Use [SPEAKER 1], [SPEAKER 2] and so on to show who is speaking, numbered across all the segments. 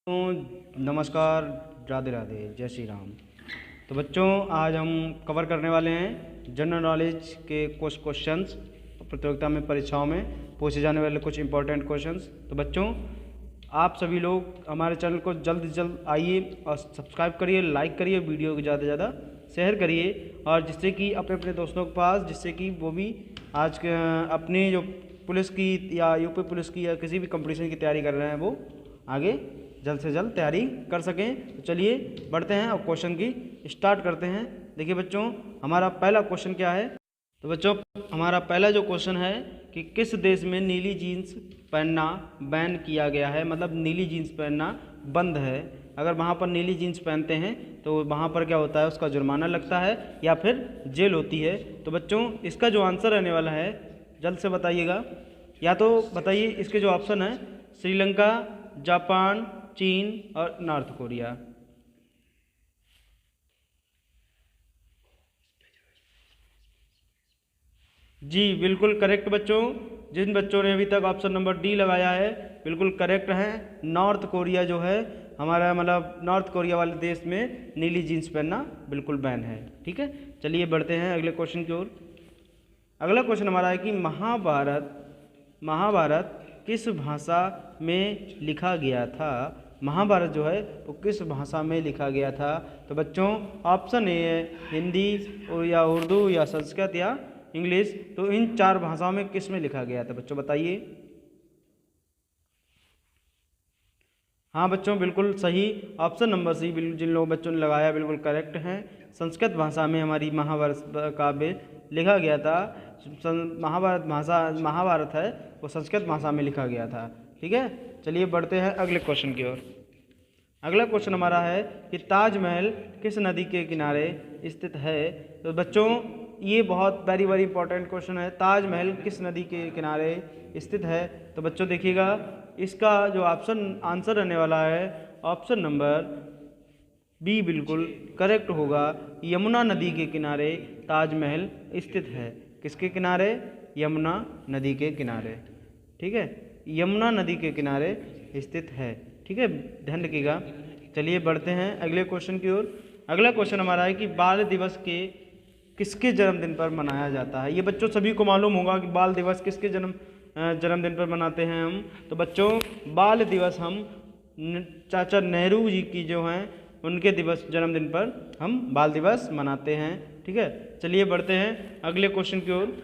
[SPEAKER 1] तो नमस्कार, राधे राधे, जय श्री राम। तो बच्चों, आज हम कवर करने वाले हैं जनरल नॉलेज के कुछ क्वेश्चंस, प्रतियोगिता में परीक्षाओं में पूछे जाने वाले कुछ इंपॉर्टेंट क्वेश्चंस। तो बच्चों, आप सभी लोग हमारे चैनल को जल्द से जल्द आइए और सब्सक्राइब करिए, लाइक करिए, वीडियो को ज़्यादा से ज़्यादा शेयर करिए, और जिससे कि अपने अपने दोस्तों के पास, जिससे कि वो भी आज के अपनी जो पुलिस की या यूपी पुलिस की या किसी भी कंपटीशन की तैयारी कर रहे हैं वो आगे जल्द से जल्द तैयारी कर सकें। तो चलिए बढ़ते हैं और क्वेश्चन की स्टार्ट करते हैं। देखिए बच्चों, हमारा पहला क्वेश्चन क्या है। तो बच्चों, हमारा पहला जो क्वेश्चन है कि किस देश में नीली जीन्स पहनना बैन किया गया है, मतलब नीली जीन्स पहनना बंद है। अगर वहाँ पर नीली जीन्स पहनते हैं तो वहाँ पर क्या होता है, उसका जुर्माना लगता है या फिर जेल होती है। तो बच्चों, इसका जो आंसर रहने वाला है जल्द से बताइएगा, या तो बताइए इसके जो ऑप्शन है श्रीलंका, जापान, चीन और नॉर्थ कोरिया। जी बिल्कुल करेक्ट बच्चों। जिन बच्चों ने अभी तक ऑप्शन नंबर डी लगाया है बिल्कुल करेक्ट है। नॉर्थ कोरिया जो है हमारा, मतलब नॉर्थ कोरिया वाले देश में नीली जीन्स पहनना बिल्कुल बैन है। ठीक है, चलिए बढ़ते हैं अगले क्वेश्चन की ओर। अगला क्वेश्चन हमारा है कि महाभारत किस भाषा में लिखा गया था। महाभारत जो है वो किस भाषा में लिखा गया था। तो बच्चों, ऑप्शन ए है हिंदी और या उर्दू या संस्कृत या इंग्लिश। तो इन चार भाषाओं में किस में लिखा गया था बच्चों, बताइए। हाँ बच्चों, बिल्कुल सही, ऑप्शन नंबर सी जिन लोगों बच्चों ने लगाया बिल्कुल करेक्ट है। संस्कृत भाषा में हमारी महाभारत काव्य लिखा गया था। महाभारत है वो संस्कृत भाषा में लिखा गया था। ठीक है, चलिए बढ़ते हैं अगले क्वेश्चन की ओर। अगला क्वेश्चन हमारा है कि ताजमहल किस नदी के किनारे स्थित है। तो बच्चों, ये बहुत वेरी वेरी इंपॉर्टेंट क्वेश्चन है। ताजमहल किस नदी के किनारे स्थित है। तो बच्चों देखिएगा, इसका जो ऑप्शन आंसर रहने वाला है ऑप्शन नंबर बी बिल्कुल करेक्ट होगा। यमुना नदी के किनारे ताजमहल स्थित है। किसके किनारे? यमुना नदी के किनारे। ठीक है, यमुना नदी के किनारे स्थित है। ठीक है, ध्यान रखिएगा। चलिए बढ़ते हैं अगले क्वेश्चन की ओर। अगला क्वेश्चन हमारा है कि बाल दिवस के किसके जन्मदिन पर मनाया जाता है। ये बच्चों सभी को मालूम होगा कि बाल दिवस किसके जन्मदिन पर मनाते हैं हम। तो बच्चों, बाल दिवस हम चाचा नेहरू जी की जो हैं उनके जन्मदिन पर हम बाल दिवस मनाते हैं। ठीक है, चलिए बढ़ते हैं अगले क्वेश्चन की ओर।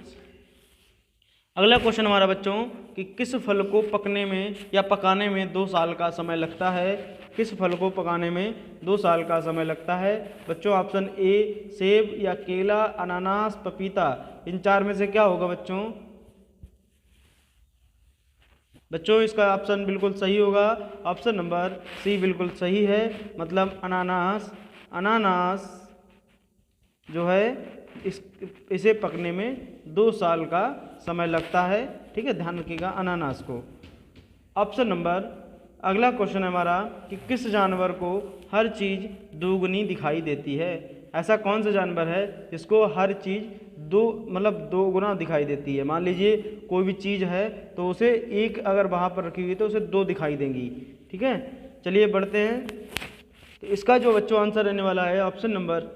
[SPEAKER 1] अगला क्वेश्चन हमारा बच्चों कि किस फल को पकने में या पकाने में 2 साल का समय लगता है। किस फल को पकाने में 2 साल का समय लगता है। बच्चों, ऑप्शन ए सेब या केला, अनानास, पपीता, इन चार में से क्या होगा बच्चों? बच्चों, इसका ऑप्शन बिल्कुल सही होगा। ऑप्शन नंबर सी बिल्कुल सही है, मतलब अनानास। अनानास जो है इसे पकने में 2 साल का समय लगता है। ठीक है, ध्यान रखिएगा अनानास को। ऑप्शन नंबर अगला क्वेश्चन है हमारा कि किस जानवर को हर चीज़ दोगुनी दिखाई देती है। ऐसा कौन सा जानवर है जिसको हर चीज़ दो गुना दिखाई देती है। मान लीजिए कोई भी चीज़ है तो उसे एक अगर वहाँ पर रखी हुई तो उसे 2 दिखाई देंगी। ठीक है, चलिए बढ़ते हैं। तो इसका जो बच्चों आंसर रहने वाला है ऑप्शन नंबर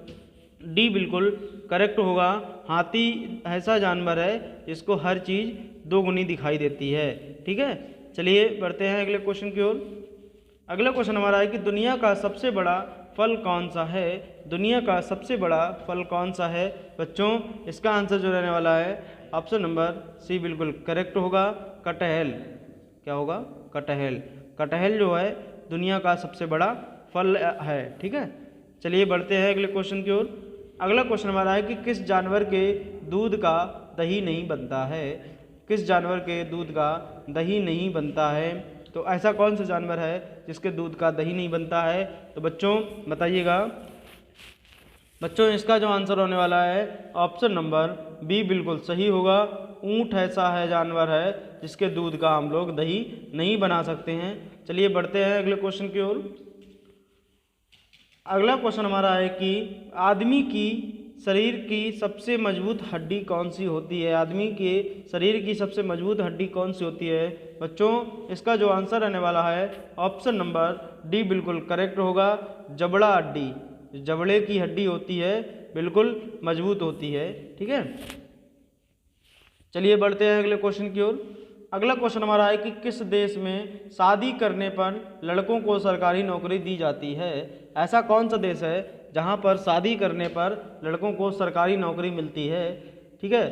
[SPEAKER 1] डी बिल्कुल करेक्ट होगा। हाथी ऐसा जानवर है जिसको हर चीज़ 2 गुनी दिखाई देती है। ठीक है, चलिए बढ़ते हैं अगले क्वेश्चन की ओर। अगला क्वेश्चन हमारा है कि दुनिया का सबसे बड़ा फल कौन सा है। दुनिया का सबसे बड़ा फल कौन सा है। बच्चों, इसका आंसर जो रहने वाला है ऑप्शन नंबर सी बिल्कुल करेक्ट होगा। कटहल। क्या होगा? कटहल। कटहल जो है दुनिया का सबसे बड़ा फल है। ठीक है, चलिए बढ़ते हैं अगले क्वेश्चन की ओर। अगला क्वेश्चन हमारा है कि किस जानवर के दूध का दही नहीं बनता है। किस जानवर के दूध का दही नहीं बनता है। तो ऐसा कौन सा जानवर है जिसके दूध का दही नहीं बनता है। तो बच्चों बताइएगा। बच्चों, इसका जो आंसर होने वाला है ऑप्शन नंबर बी बिल्कुल सही होगा। ऊँट ऐसा है जानवर है जिसके दूध का हम लोग दही नहीं बना सकते हैं। चलिए बढ़ते हैं अगले क्वेश्चन की ओर। अगला क्वेश्चन हमारा है कि आदमी की शरीर की सबसे मजबूत हड्डी कौन सी होती है? आदमी के शरीर की सबसे मजबूत हड्डी कौन सी होती है? बच्चों इसका जो आंसर रहने वाला है ऑप्शन नंबर डी बिल्कुल करेक्ट होगा, जबड़ा हड्डी। जबड़े की हड्डी होती है बिल्कुल मजबूत होती है। ठीक है, चलिए बढ़ते हैं अगले क्वेश्चन की ओर। अगला क्वेश्चन हमारा है कि किस देश में शादी करने पर लड़कों को सरकारी नौकरी दी जाती है? ऐसा कौन सा देश है जहां पर शादी करने पर लड़कों को सरकारी नौकरी मिलती है? ठीक है,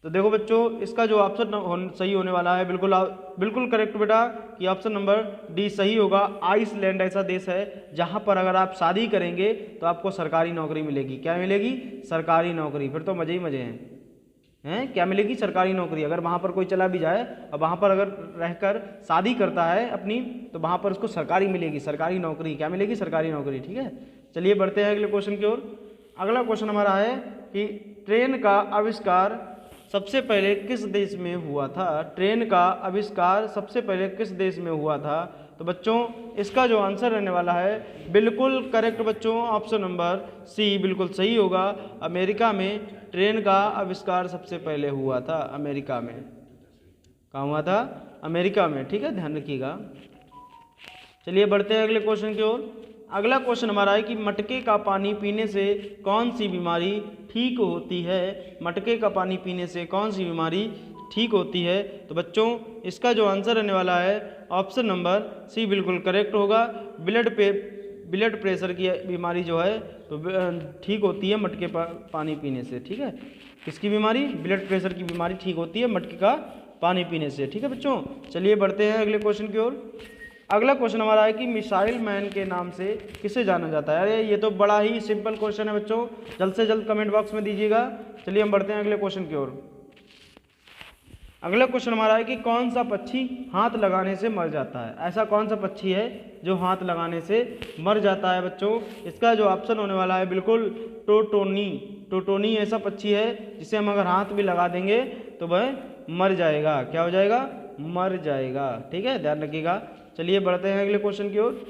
[SPEAKER 1] तो देखो बच्चों इसका जो ऑप्शन सही होने वाला है बिल्कुल करेक्ट बेटा कि ऑप्शन नंबर डी सही होगा। आइसलैंड ऐसा देश है जहां पर अगर आप शादी करेंगे तो आपको सरकारी नौकरी मिलेगी। क्या मिलेगी? सरकारी नौकरी। फिर तो मजे ही मजे हैं। क्या मिलेगी? सरकारी नौकरी। अगर वहाँ पर कोई चला भी जाए और वहाँ पर अगर रहकर शादी करता है अपनी, तो वहाँ पर उसको सरकारी मिलेगी, सरकारी नौकरी। क्या मिलेगी? सरकारी नौकरी। ठीक है, चलिए बढ़ते हैं अगले क्वेश्चन की ओर। अगला क्वेश्चन हमारा है कि ट्रेन का आविष्कार सबसे पहले किस देश में हुआ था? ट्रेन का आविष्कार सबसे पहले किस देश में हुआ था? तो बच्चों इसका जो आंसर रहने वाला है बिल्कुल करेक्ट बच्चों, ऑप्शन नंबर सी बिल्कुल सही होगा। अमेरिका में ट्रेन का आविष्कार सबसे पहले हुआ था। अमेरिका में। कहाँ हुआ था? अमेरिका में। ठीक है, ध्यान रखिएगा। चलिए बढ़ते हैं अगले क्वेश्चन की ओर। अगला क्वेश्चन हमारा है कि मटके का पानी पीने से कौन सी बीमारी ठीक होती है? मटके का पानी पीने से कौन सी बीमारी ठीक होती है? तो बच्चों इसका जो आंसर रहने वाला है ऑप्शन नंबर सी बिल्कुल करेक्ट होगा। ब्लड प्रेशर की बीमारी जो है तो ठीक होती है मटके पानी पीने से। ठीक है, किसकी बीमारी? ब्लड प्रेशर की बीमारी ठीक होती है मटके का पानी पीने से। ठीक है बच्चों, चलिए बढ़ते हैं अगले क्वेश्चन की ओर। अगला क्वेश्चन हमारा है कि मिसाइल मैन के नाम से किसे जाना जाता है? अरे ये तो बड़ा ही सिंपल क्वेश्चन है बच्चों, जल्द से जल्द कमेंट बॉक्स में दीजिएगा। चलिए हम बढ़ते हैं अगले क्वेश्चन की ओर। अगला क्वेश्चन हमारा है कि कौन सा पक्षी हाथ लगाने से मर जाता है? ऐसा कौन सा पक्षी है जो हाथ लगाने से मर जाता है? बच्चों इसका जो ऑप्शन होने वाला है बिल्कुल टोटोनी। टोटोनी ऐसा पक्षी है जिसे हम अगर हाथ भी लगा देंगे तो वह मर जाएगा। क्या हो जाएगा? मर जाएगा। ठीक है, ध्यान रखिएगा। चलिए बढ़ते हैं अगले क्वेश्चन की ओर।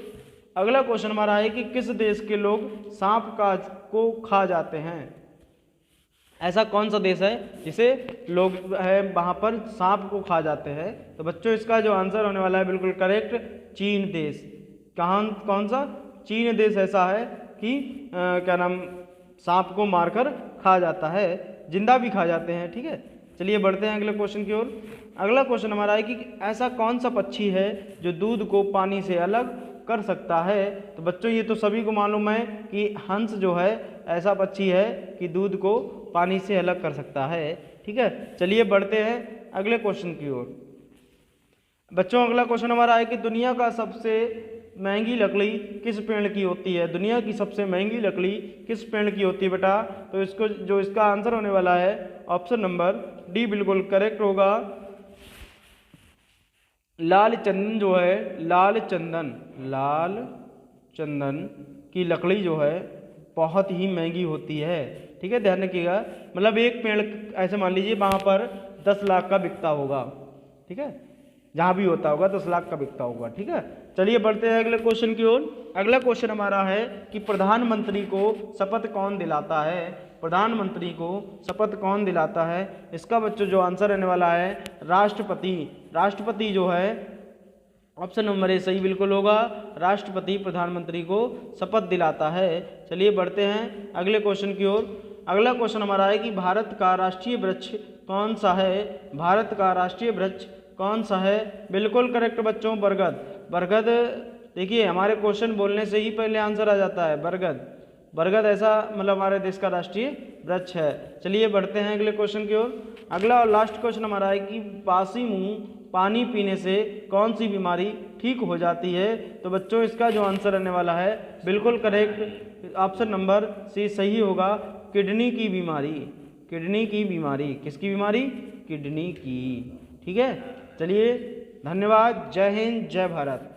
[SPEAKER 1] अगला क्वेश्चन हमारा है कि किस देश के लोग सांप को खा जाते हैं? ऐसा कौन सा देश है जिसे लोग है वहाँ पर सांप को खा जाते हैं? तो बच्चों इसका जो आंसर होने वाला है बिल्कुल करेक्ट, चीन देश। कौन सा? चीन देश ऐसा है कि क्या नाम सांप को मारकर खा जाता है, जिंदा भी खा जाते हैं। ठीक है, चलिए बढ़ते हैं अगले क्वेश्चन की ओर। अगला क्वेश्चन हमारा है कि ऐसा कौन सा पक्षी है जो दूध को पानी से अलग कर सकता है? तो बच्चों ये तो सभी को मालूम है कि हंस जो है ऐसा पक्षी है कि दूध को पानी से अलग कर सकता है। ठीक है, चलिए बढ़ते हैं अगले क्वेश्चन की ओर। बच्चों अगला क्वेश्चन हमारा है कि दुनिया का सबसे महंगी लकड़ी किस पेड़ की होती है? दुनिया की सबसे महंगी लकड़ी किस पेड़ की होती है बेटा? तो इसका आंसर होने वाला है ऑप्शन नंबर डी बिल्कुल करेक्ट होगा। लाल चंदन जो है, लाल चंदन की लकड़ी जो है बहुत ही महंगी होती है। ठीक है, ध्यान रखिएगा। मतलब एक पेड़ ऐसे मान लीजिए वहाँ पर 10 लाख का बिकता होगा। ठीक है, जहाँ भी होता होगा 10 लाख का बिकता होगा। ठीक है, चलिए बढ़ते हैं अगले क्वेश्चन की ओर। अगला क्वेश्चन हमारा है कि प्रधानमंत्री को शपथ कौन दिलाता है? प्रधानमंत्री को शपथ कौन दिलाता है? इसका बच्चों जो आंसर रहने वाला है राष्ट्रपति। राष्ट्रपति जो है ऑप्शन नंबर ए सही बिल्कुल होगा। राष्ट्रपति प्रधानमंत्री को शपथ दिलाता है। चलिए बढ़ते हैं अगले क्वेश्चन की ओर। अगला क्वेश्चन हमारा है कि भारत का राष्ट्रीय वृक्ष कौन सा है? भारत का राष्ट्रीय वृक्ष कौन सा है? बिल्कुल करेक्ट बच्चों, बरगद। बरगद देखिए हमारे क्वेश्चन बोलने से ही पहले आंसर आ जाता है बरगद। बरगद ऐसा मतलब हमारे देश का राष्ट्रीय वृक्ष है। चलिए बढ़ते हैं अगले क्वेश्चन की ओर। अगला और लास्ट क्वेश्चन हमारा है कि बासी मुंह पानी पीने से कौन सी बीमारी ठीक हो जाती है? तो बच्चों इसका जो आंसर रहने वाला है बिल्कुल करेक्ट, ऑप्शन नंबर सी सही होगा। किडनी की बीमारी। किडनी की बीमारी। किसकी बीमारी? किडनी की। ठीक है, चलिए धन्यवाद। जय हिंद, जय भारत।